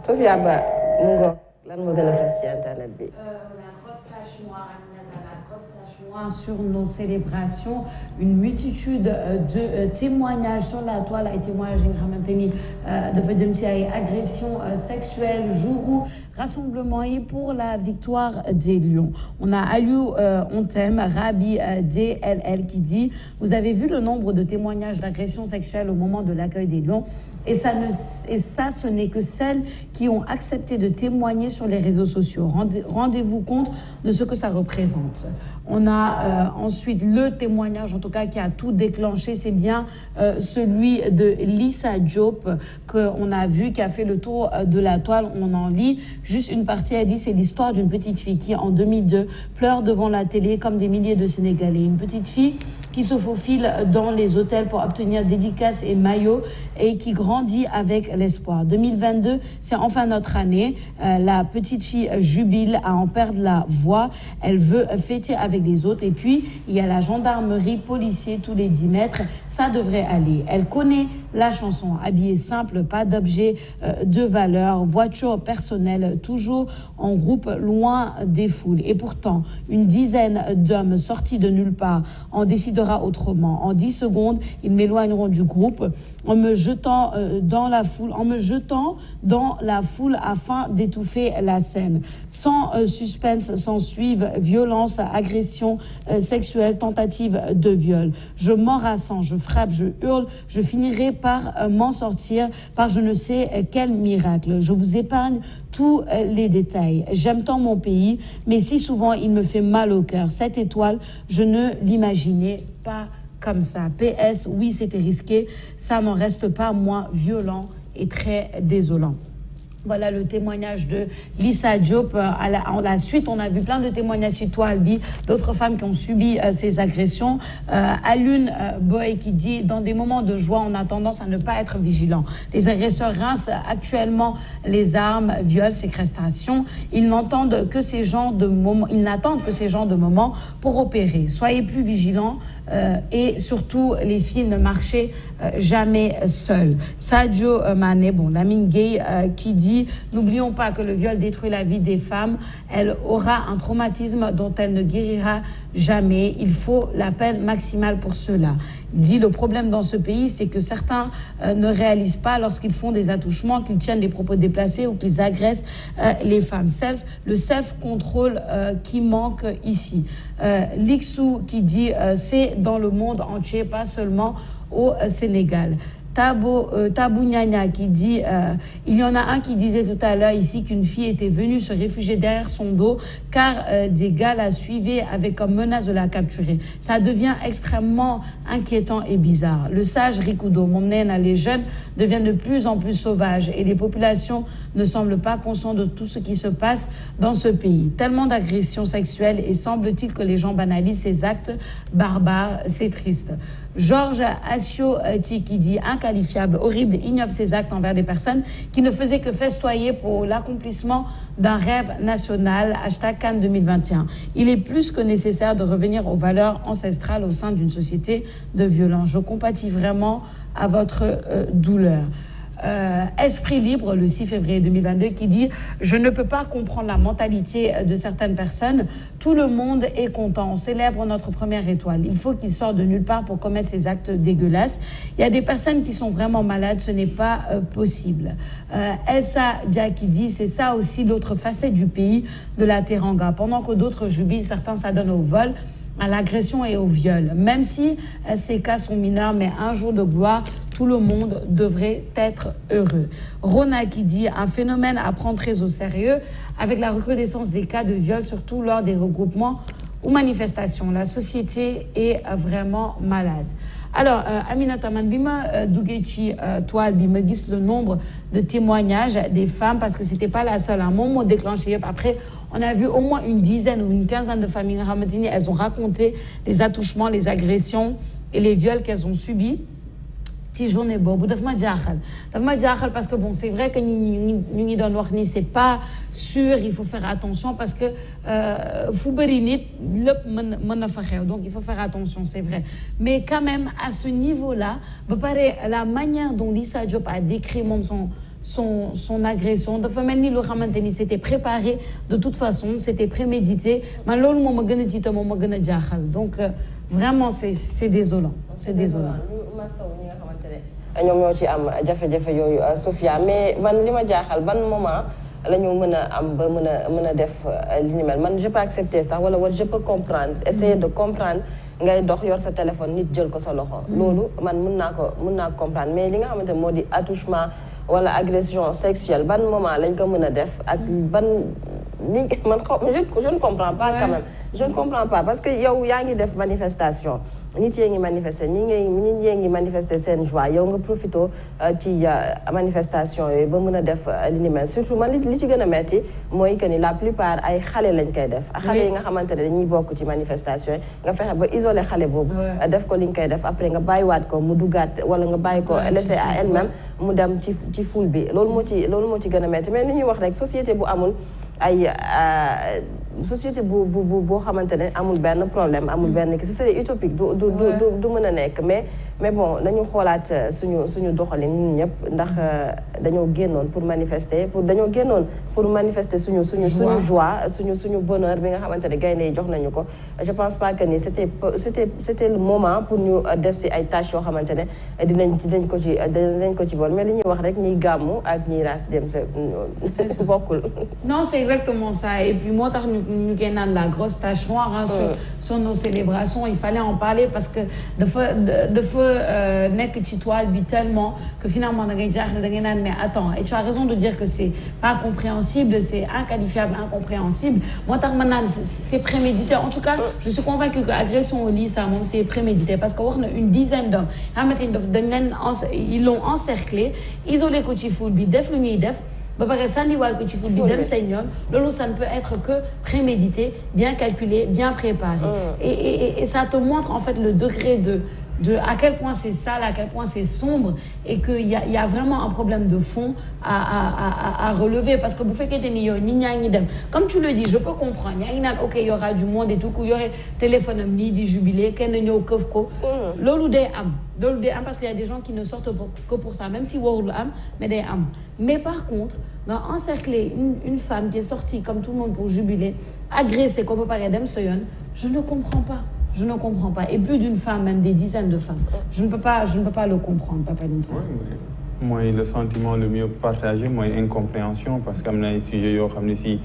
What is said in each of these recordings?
Sofia Ba mu ngoog lan moo gën a fës ci internet bi. La grosse tache noire, Aminata, la grosse tache noire sur nos célébrations, une multitude de témoignages sur la toile, ay témoignages yi nga xamante ni dafa jëm ci ay agressions sexuelles jouru rassemblement yi pour la victoire des Lions. On a Aliou on t'aime, Rabi DLL qui dit « Vous avez vu le nombre de témoignages d'agressions sexuelles au moment de l'accueil des Lions et ça, ce n'est que celles qui ont accepté de témoigner sur les réseaux sociaux. Rendez-vous compte de ce que ça représente. » On a ensuite le témoignage, en tout cas, qui a tout déclenché, c'est bien celui de Lisa Diop qu'on a vu, qui a fait le tour de la toile. On en lit juste une partie. Elle dit c'est l'histoire d'une petite fille qui, en 2002, pleure devant la télé comme des milliers de Sénégalais. Une petite fille qui se faufile dans les hôtels pour obtenir dédicaces et maillots et qui grandit avec l'espoir. 2022, c'est enfin notre année. La petite fille jubile à en perdre la voix. Elle veut fêter avec les autres. Et puis, il y a la gendarmerie, policier tous les 10 mètres. Ça devrait aller. Elle connaît la chanson. Habillée simple, pas d'objet de valeur, voiture personnelle, toujours en groupe, loin des foules. Et pourtant, une dizaine d'hommes sortis de nulle part en décidera autrement. En 10 secondes, ils m'éloigneront du groupe en me jetant dans la foule afin d'étouffer la scène. Sans suspense, s'en suivent violence, agression sexuelle, tentative de viol. Je m'enrassant, je frappe, je hurle, je finirai par m'en sortir par je ne sais quel miracle. Je vous épargne tous les détails. J'aime tant mon pays, mais si souvent il me fait mal au cœur. Cette étoile, je ne l'imaginais pas comme ça. PS, oui, c'était risqué. Ça n'en reste pas moins violent et très désolant. Voilà le témoignage de Lisa Diop. À la suite, on a vu plein de témoignages chez toi, Albi, d'autres femmes qui ont subi ces agressions. Alune Boy qui dit « Dans des moments de joie, on a tendance à ne pas être vigilant. Les agresseurs rincent actuellement les armes, violent, séquestrations. Ils n'attendent que ces genres de moments pour opérer. Soyez plus vigilants et surtout, les filles ne marchez jamais seules. » Sadio Mané, Lamine Gay qui dit n'oublions pas que le viol détruit la vie des femmes. Elle aura un traumatisme dont elle ne guérira jamais. Il faut la peine maximale pour cela. Il dit le problème dans ce pays, c'est que certains ne réalisent pas lorsqu'ils font des attouchements, qu'ils tiennent des propos déplacés ou qu'ils agressent les femmes. Le self-control qui manque ici. Lixou qui dit c'est dans le monde entier, pas seulement au Sénégal. Tabou Nyanya qui dit il y en a un qui disait tout à l'heure ici qu'une fille était venue se réfugier derrière son dos car des gars la suivaient avec comme menace de la capturer. Ça devient extrêmement inquiétant et bizarre. Le sage Rikudo, les jeunes deviennent de plus en plus sauvages et les populations ne semblent pas conscientes de tout ce qui se passe dans ce pays. Tellement d'agressions sexuelles et semble-t-il que les gens banalisent ces actes barbares. C'est triste. Georges Assio qui dit inqualifiable, horrible, ignoble ces actes envers des personnes qui ne faisaient que festoyer pour l'accomplissement d'un rêve national. #CAN 2021. Il est plus que nécessaire de revenir aux valeurs ancestrales au sein d'une société de violence. Je compatis vraiment à votre douleur. Esprit libre, le 6 février 2022, qui dit « Je ne peux pas comprendre la mentalité de certaines personnes. Tout le monde est content. On célèbre notre première étoile. Il faut qu'il sorte de nulle part pour commettre ces actes dégueulasses. Il y a des personnes qui sont vraiment malades. Ce n'est pas possible. » Elsa Dia qui dit « C'est ça aussi l'autre facette du pays de la Teranga. Pendant que d'autres jubilent, certains s'adonnent au vol, à l'agression et au viol. Même si ces cas sont mineurs, mais un jour de gloire, tout le monde devrait être heureux. » Rona qui dit un phénomène à prendre très au sérieux avec la recrudescence des cas de viol, surtout lors des regroupements ou manifestations. La société est vraiment malade. Alors, Aminata Man, bima Dougechi, toi, bima gis le nombre de témoignages des femmes, parce que c'était pas la seule. Un moment déclenché. Après, on a vu au moins une dizaine ou une quinzaine de familles ramatini. Elles ont raconté les attouchements, les agressions et les viols qu'elles ont subis. Si journée bobu daf ma jaaxal parce que bon, c'est vrai que ñu ngi doon wax ni c'est pas sûr, il faut faire attention parce que fu bari nit lepp mën na fa xew, donc il faut faire attention, c'est vrai, mais quand même à ce niveau-là ba paré la manière dont Lisa Diop a décrit son agression dafa mel ni loo xamante ni c'était préparé de toute façon c'était prémédité man loolu moo ma gën a jiite moo ma gën a jaaxal donc vraiment c'est désolant c'est désolant. ñi nga xamante ne ñoom ñoo ci am jafe-jafe yooyu Sophia mais man li ma jaaxal ban moment la ñu mën a am ba mën a def li ni mel man je peux accepter sax wala je peux comprendre essayer de comprendre ngay dox yor sa téléphone nit jël ko sa loxo. loolu man mën naa ko comprendre mais li nga xamante ne moo di attouchement wala agression sexuelle ban moment lañ ko mën a def ak ban ni man je ne comprends pas quand même. Je ne comprends pas parce que yow yaa ngi def manifestation nit yee ngi manifester nit yee ngi manifester seen joie yow nga profito ci manifestation yooyu ba mën a def li ni mel surtout man li ci gën a metti mooy que ni la plupart ay xale lañ koy def. xale yi nga xamante ne dañuy bokk ci manifestation yi nga fexe ba isoler xale boobu. def ko li nga koy def après nga bàyyiwaat ko mu duggaat wala nga bàyyi ko laisser à elle-même mu dem ci foule bi loolu moo ci gën a metti mais ni ñuy wax rek société bu amul ay société boo xamante ne amul benn problème amul benn ki c'est utopique du mën a nekk mais bon nañu xoolaat suñu doxalin ñun ñëpp ndax dañoo génnoon pour manifester suñu joie suñu bonheur bi nga xamante ne gaynde yi jox nañu ko je pense pas que ni c'était le moment pour ñu def si ay tâches yoo xamante ne dinañ ko ci bon mais li ñuy wax rek ñiy gàmmu ak ñiy raas dem sa bokkul. Non, c'est exactement ça et puis moo tax ñu koy naan la grosse tache noire sur nos célébrations il fallait en parler parce que dafa nekk ci toile bi tellement que finalement da ngay jaaxle da ngay naan mais attends et tu as raison de dire que c'est pas compréhensible c'est inqualifiable incompréhensible moo tax man naan c'est prémédité en tout cas je suis convaincue que agression au lit ça moom c'est prémédité parce que wax na une dizaine d'hommes xamante ni dañ leen ils l'ont encerclé isolé ko ci foule bi def lu ñuy def ba pare sànniwaal ko ci foule bi dem seen yoon loolu ça ne peut être que prémédité bien calculé bien préparé et ça te montre en fait le degré de à quel point c'est sale à quel point c'est sombre et que y a vraiment un problème de fond à relever parce que bu fekkee ni yow nit ñaa ngi dem comme tu le dis je peux comprendre ñaa ngi naan ok y aura du monde et tout ku yore téléphone am nii di jubilé kenn ñëw këf ko loolu day am parce qu'il y a des gens qui ne sortent que pour ça même si warul am mais day am mais par contre nga encercler une femme qui est sortie comme tout le monde pour jubiler agresser ko ba pare dem sa yoon je ne comprends pas et plus d'une femme même des dizaines de femmes je ne peux pas le comprendre Papa Limsa. Mooy le sentiment le mieux partagé mooy incompréhension parce que am na ay sujets yoo xam ne si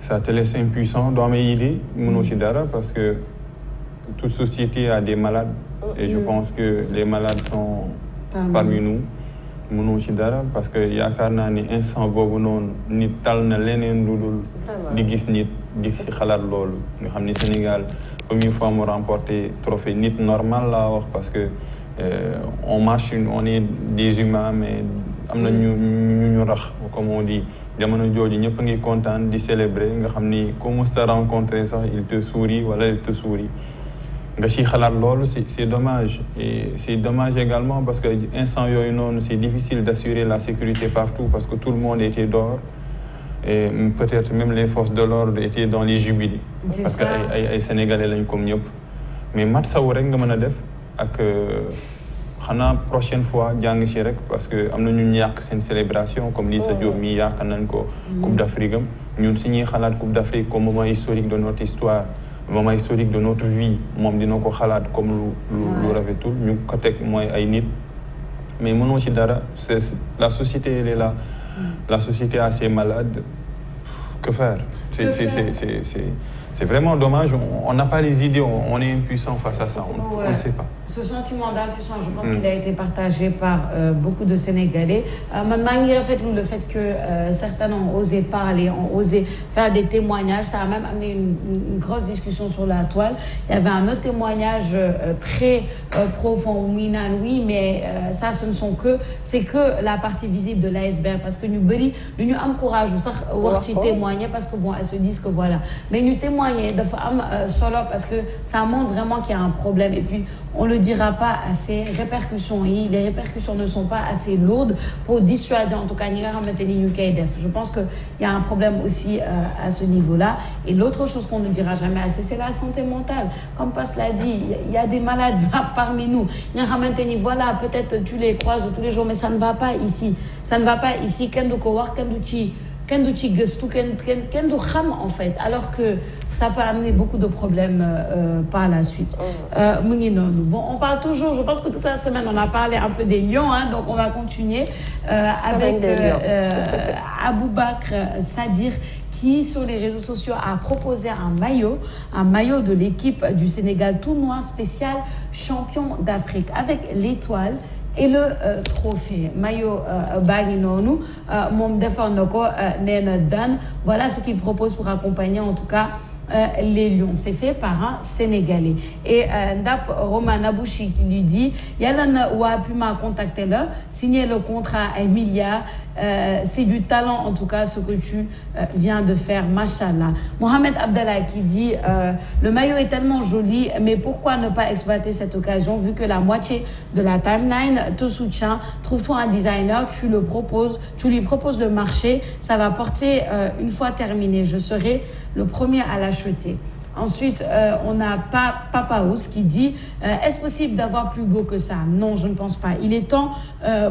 ça te laisse impuissant doo amee idée mënoo ci dara parce que toute société a des malades et je pense que les malades sont parmi nous mënoo ci dara parce que yaakaar naa ni instant boobu noonu nit tal na leneen lu dul di gis nit di ci xalaat loolu nga xam ni Sénégal première fois mu remporté trophée nit normal laa wax parce que on marche on est des humains mais am na ñu rax comme on dit jamono jooju ñëpp a ngi kontaan di célébrer nga xam ni ku mës a rencontrer sax il te sourit wala il te sourit nga ci xalaat loolu c'est dommage et c'est dommage également parce que instant yooyu noonu c'est difficile d'assurer la sécurité partout parce que tout le monde était dehors et peut-être même les forces de l'ordre étaient dans les jubilés parce que ay sénégalais lañ comme ñëpp mais mat saw rek nga mën a def ak xanaa prochaine fois jàng ci rek parce que am na ñu yàq seen célébration comme Lissa Diop mi yàq nañ ko Coupe d'Afrique am ñun si ñuy xalaat Coupe d'Afrique comme moment historique de notre histoire moment historique de notre vie moom dina ko xalaat comme lu rafetul ñu ko teg mooy ay nit mais mënoo ci dara c'est la société elle est là la société a ses malades que faire c'est vraiment dommage on n'a pas les idées on est impuissant face à ça on ne sait pas. Ce sentiment d'impuissance je pense qu'il a été partagé par beaucoup de Sénégalais man maa ngi rafetlu le fait que certains ont osé parler ont osé faire des témoignages ça a même amené une grosse discussion sur la toile il y avait un autre témoignage très profond muy naan oui mais ça c'est que la partie visible de l'iceberg parce que ñu bëri lu ñu am courage sax wax ci témoignage témoigner parce que bon, elles se disent que voilà. Mais nous témoigner de femmes solo parce que ça montre vraiment qu'il y a un problème. Et puis, on ne le dira pas assez, les répercussions ne sont pas assez lourdes pour dissuader, en tout cas, je pense qu'il y a un problème aussi à ce niveau-là. Et l'autre chose qu'on ne dira jamais assez, c'est la santé mentale. Comme Pas l'a dit, il y a des malades parmi nous. Voilà, peut-être tu les croises tous les jours, mais ça ne va pas ici. Ça ne va pas ici. En fait, alors que ça peut amener beaucoup de problèmes par la suite. Bon, on parle toujours, je pense que toute la semaine on a parlé un peu des lions, hein, donc on va continuer avec Aboubakr Sadir qui sur les réseaux sociaux a proposé un maillot de l'équipe du Sénégal tout noir spécial champion d'Afrique avec l'étoile et le trophée maillot bagi nonou mom defar nako néna dan. Voilà ce qu'il propose pour accompagner en tout cas les Lions. C'est fait par un Sénégalais. Et Ndap Roman Abouchi qui lui dit Yalan Ouapuma contacté là, signer le contrat à Emilia. C'est du talent en tout cas ce que tu viens de faire, machallah. Mohamed Abdallah qui dit le maillot est tellement joli, mais pourquoi ne pas exploiter cette occasion vu que la moitié de la timeline te soutient. Trouve-toi un designer, tu lui proposes de marcher, ça va porter une fois terminé. Je serai le premier à l'acheter. Ensuite, on a Papaous qui dit est-ce possible d'avoir plus beau que ça? Non, je ne pense pas. Il est temps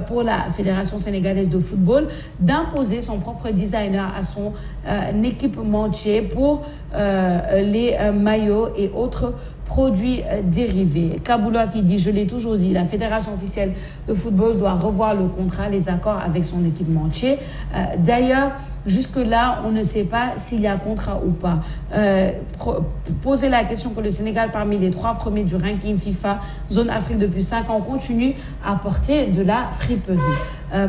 pour la Fédération sénégalaise de football d'imposer son propre designer à son équipementier pour les maillots et autres produits dérivés. Kaboula qui dit, je l'ai toujours dit, la Fédération officielle de football doit revoir le contrat, les accords avec son équipementier. D'ailleurs, jusque-là, on ne sait pas s'il y a contrat ou pas. Poser la question que le Sénégal, parmi les 3 premiers du ranking FIFA, zone Afrique depuis 5 ans, continue à porter de la friperie.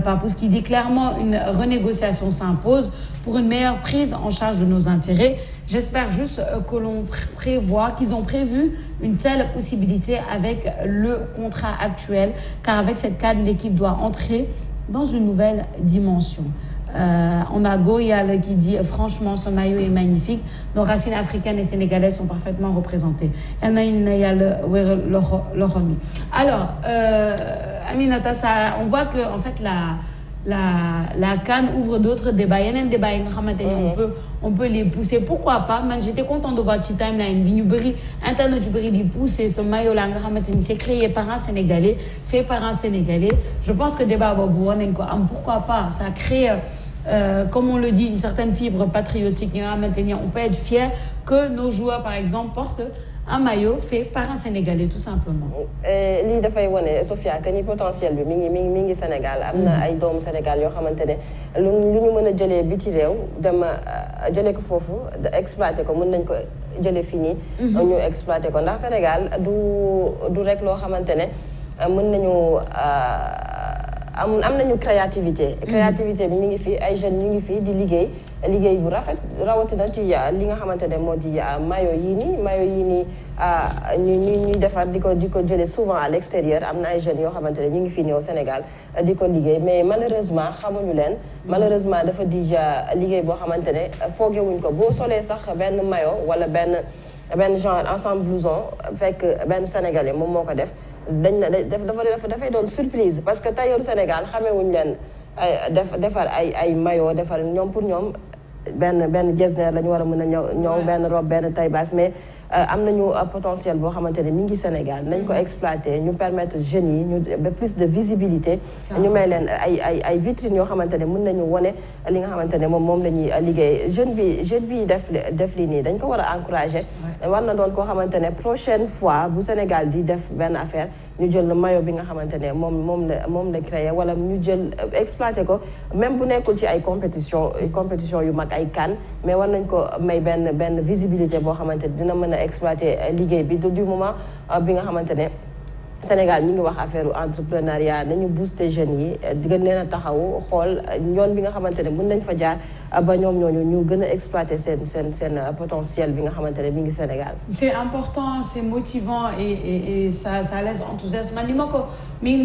Papous qui dit clairement une renégociation s'impose pour une meilleure prise en charge de nos intérêts. J'espère juste que l'on prévoit, qu'ils ont prévu une telle possibilité avec le contrat actuel, car avec cette CAN, l'équipe doit entrer dans une nouvelle dimension. On a Goyal qui dit franchement ce maillot est magnifique, nos racines africaines et sénégalaises sont parfaitement représentées. Alors Aminata, on voit que en fait la CAN ouvre d'autres débats. Il y a un débat on peut les pousser. Pourquoi pas? J'étais contente de voir Timeline. Internet du pousser ce maillot là. C'est créé par un Sénégalais, fait par un Sénégalais. Je pense que débat pourquoi pas? Ça crée comme on le dit, une certaine fibre patriotique. On peut être fier que nos joueurs, par exemple, portent un maillot fait par un Sénégalais, tout simplement. Li dafay woné Sophia que ni potentiel bi mi ngi Sénégal amna ay doomu Sénégal yo xamantene lu ñu mëna jëlé biti réew dem jëlé ko fofu exploiter ko mën nañ ko jëlé fini ñu exploiter ko ndax Sénégal du rek lo xamantene mën nañu am nañu créativité bi mi ngi fi ay jeunes ñu ngi fi di liggéey bu rafet rawatina ci li nga xamantene moo di maillot yi nii ñuy defar di ko jëlee souvent à l'extérieur am na ay jeunes yoo xamantene ñu ngi fi au Sénégal di ko liggéey mais malheureusement xamuñu leen malheureusement dafa di liggéey boo xamantene foogewuñ ko boo solee sax benn maillot wala benn genre ensemble blouson fekk benn Sénégalais moom moo ko def dafay doon surprise parce que tailleur Sénégal xamewuñ leen defar ay maillot defar ñoom pour ñoom benn jersey la ñu war a mën a ñëw benn robe benn taille basse mais am nañu potentiel boo xamante ne mi ngi Sénégal nañ ko exploiter ñu permettre jeunes yi ñu plus de visibilité ñu may leen ay vitrines yoo xamante ne mën nañu wone li nga xamante ne moom la ñuy liggéey jeune bi def lii nii dañ ko war a encourager war na doon koo xamante ne prochaine fois bu Sénégal di def benn affaire ñu jël le maillot bi nga xamante ne moom la créé wala ñu jël exploiter ko même bu nekkul ci ay compétition yu mag ay CAN mais war nañ ko may benn visibilité boo xamante ne dina mën a exploiter liggéey bi du moment bi nga xamante ne Sénégal ñi ngi wax affaire entrepreneuriat nañu booster jeunes yi di gën leen a taxaw xool yoon bi nga xamante ne mën nañ fa jaar ba ñoom ñooñu ñu gën a exploiter seen potentiel bi nga xamante ne mi ngi Sénégal. C'est important, c'est motivant et ça laisse enthousiasme. Man, ni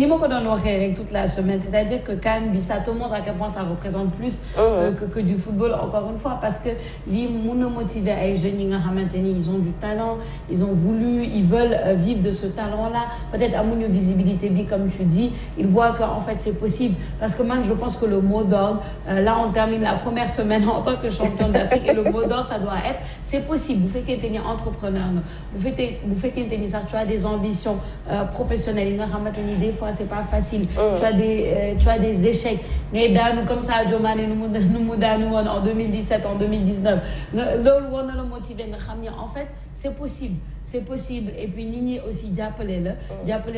ma ko doon waxee rek toute la semaine, c'est-à-dire que CAN bi ça te montre à quel point ça représente plus que du football, encore une fois, parce que lii mën na motiver ay jeunes yi nga xamante ni ils ont du talent, ils ont voulu, ils veulent vivre de ce talent-là. Peut-être amuñu visibilité bi comme tu dis, ils voient qu'en fait c'est possible. Parce que man, je pense que le mot d'ordre, là on termine la première semaine en tant que championne d'Afrique et le mot d'ordre ça doit être c'est possible. Vous faites qu'un entrepreneur, vous faites qu'un tu as des ambitions professionnelles. Des fois c'est pas facile. Tu as des échecs. Mais dans comme ça, Diomane nous en 2017, en 2019. Le motiver en fait c'est possible. C'est possible. Et puis, Nini aussi, d'appeler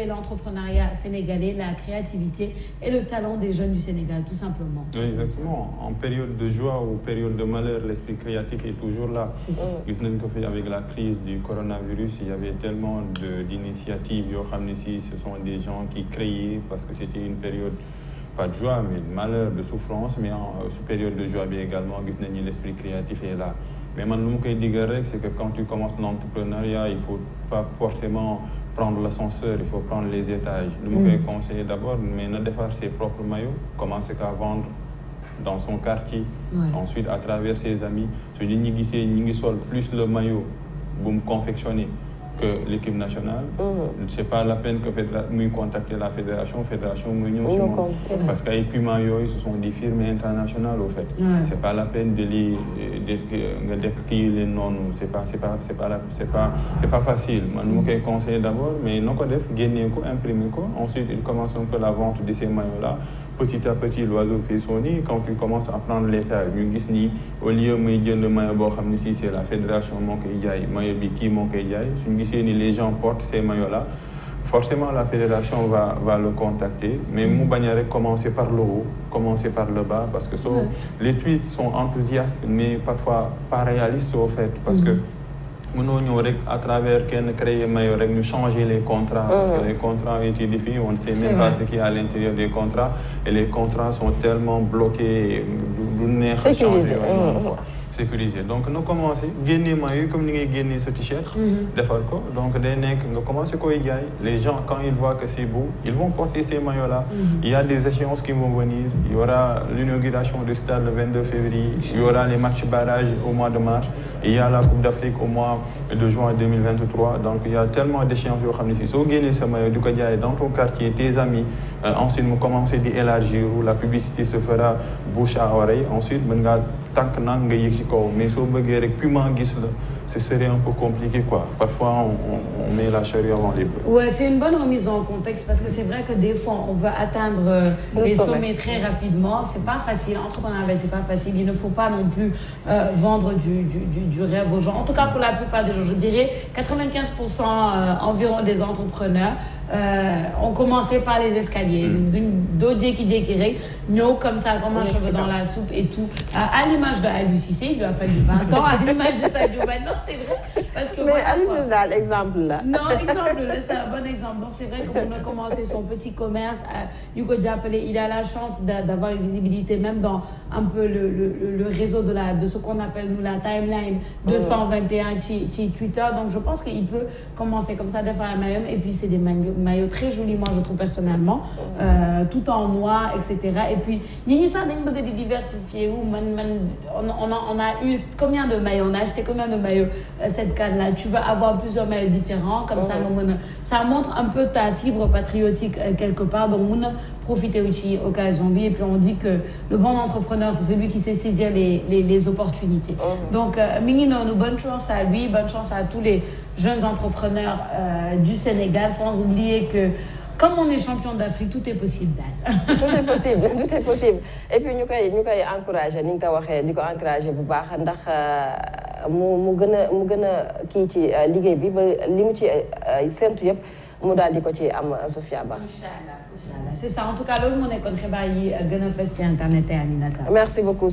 l'entrepreneuriat sénégalais, la créativité et le talent des jeunes du Sénégal, tout simplement. Oui, exactement. En période de joie ou période de malheur, l'esprit créatif est toujours là. C'est ça. Avec la crise du coronavirus, il y avait tellement d'initiatives. Ce sont des gens qui créaient parce que c'était une période, pas de joie, mais de malheur, de souffrance. Mais en période de joie, bien également, l'esprit créatif est là. Mais maintenant, c'est que quand tu commences l'entrepreneuriat, il ne faut pas forcément prendre l'ascenseur, il faut prendre les étages. Nous conseiller d'abord, mais ne faire ses propres maillots, commencer à vendre dans son quartier, ensuite à travers ses amis. Si nous plus le maillot, vous me confectionnez que l'équipe nationale, c'est pas la peine que nous contacter la fédération parce que les Puma ce sont des firmes internationales au fait. C'est pas la peine de les noms, c'est pas facile. Nous conseille d'abord, mais nous gagner imprimer ensuite ils commencent un peu la vente de ces maillots là. Petit à petit, l'oiseau fait son nid. Quand tu commences à prendre l'état, au lieu de maillot, c'est la fédération les gens portent ces maillots-là. Forcément, la fédération va le contacter. Mais nous devons commencer par le haut, commencer par le bas, parce que les tweets sont enthousiastes, mais parfois pas réalistes au fait. Parce que nous, à travers créer maillot, nous changer les contrats. Parce que les contrats ont été définis, on ne sait même pas ce qu'il y a à l'intérieur des contrats. Et les contrats sont tellement bloqués, sécurisé. Donc nous commençons gagner maillot comme nous gagner ce t-shirt donc nous commençons les gens quand ils voient que c'est beau ils vont porter ces maillots là il y a des échéances qui vont venir il y aura l'inauguration du stade le 22 février il y aura les matchs barrages au mois de mars et il y a la Coupe d'Afrique au mois de juin 2023 donc il y a tellement d'échéances si vous gagnez ce maillot du dans ton quartier tes amis ensuite nous commencer à élargir où la publicité se fera bouche à oreille ensuite tant que mais si ce serait un peu compliqué quoi. Parfois on met la charrue avant les bœufs. Ouais, c'est une bonne remise en contexte parce que c'est vrai que des fois on veut atteindre les sommets très rapidement. C'est pas facile. Entrepreneuriat, c'est pas facile. Il ne faut pas non plus vendre du rêve aux gens. En tout cas pour la plupart des gens, je dirais 95% environ des entrepreneurs ont commencé par les escaliers. D'autres qui nous comme ça, comme un cheveu dans la soupe et tout. À l'image de Aliou Cissé, il lui a fallu 20 ans. À l'image de Sadio Mané, non, c'est vrai. Parce que mais Aliou Cissé, c'est l'exemple là. Non, exemple, c'est un bon exemple. Donc c'est vrai qu'on a commencé son petit commerce. Il a la chance d'avoir une visibilité même dans un peu le réseau de ce qu'on appelle nous la timeline 221 Twitter. Donc je pense qu'il peut commencer comme ça de faire un maillot. Et puis c'est des maillots très jolis, moi je trouve personnellement, tout en noir, etc. Et puis Nini ça n'a pas de diversifier où on a eu combien de maillots, on a acheté combien de maillots cette canne là. Tu vas avoir plusieurs maillots différents comme ça. Ça montre un peu ta fibre patriotique quelque part. Donc on a profité aussi occasion et puis on dit que le bon entrepreneur c'est celui qui sait saisir les opportunités. Donc Minino, bonne chance à lui, bonne chance à tous les jeunes entrepreneurs du Sénégal, sans oublier que comme on est champion d'Afrique, tout est possible. Tout est possible, tout est possible. Et puis nous avons encouragé, nous avons encouragé bu baax ndax mu gëna kii ci liggéey bi ba li mu ci séntu yëpp mu daal di ko ci am Sophia Ba. Inch'Allah. C'est ça. En tout cas, loolu moo nekkoon xibaar yi gën a fës ci internet Aminata. Merci beaucoup.